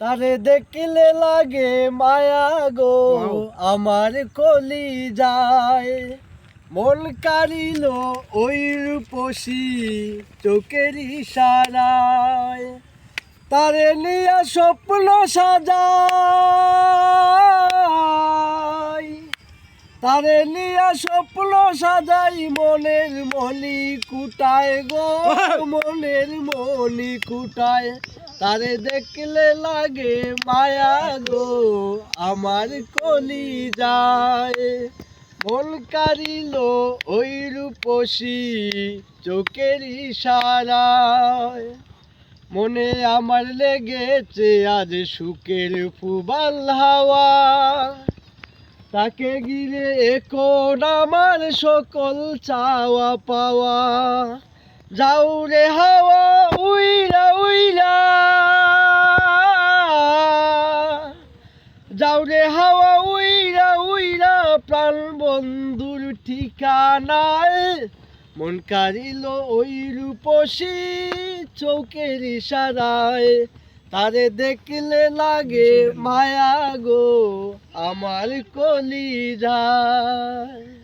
তারে দেখলে লাগে মায়া গো আমার কলি যায় মন কারিল ওই রূপসী চোখের ইশারায় তারে নিয়া স্বপ্ন সাজাই তারে নিয়া স্বপ্ন সাজাই মনের মনি কুটায় গো মনের মনি কুটায় তারে দেখলে লাগে মায়া গো আমার কলি যায় মন কারিল ওই রূপসী চোখের ইশারায় মনে আমার লেগেছে আজ সুখের ফুবাল হাওয়া তাকে গিরে এখন আমার সকল চাওয়া পাওয়া যাও রে হাওয়া উইরা উইরা যাও রে হাওয়া উইরা উইরা প্রাণ বন্ধুর ঠিকানায় মন কারিল ওই রূপসী চোখের ইশারায় তারে দেখলে লাগে মায়া গো আমার কলি যায়।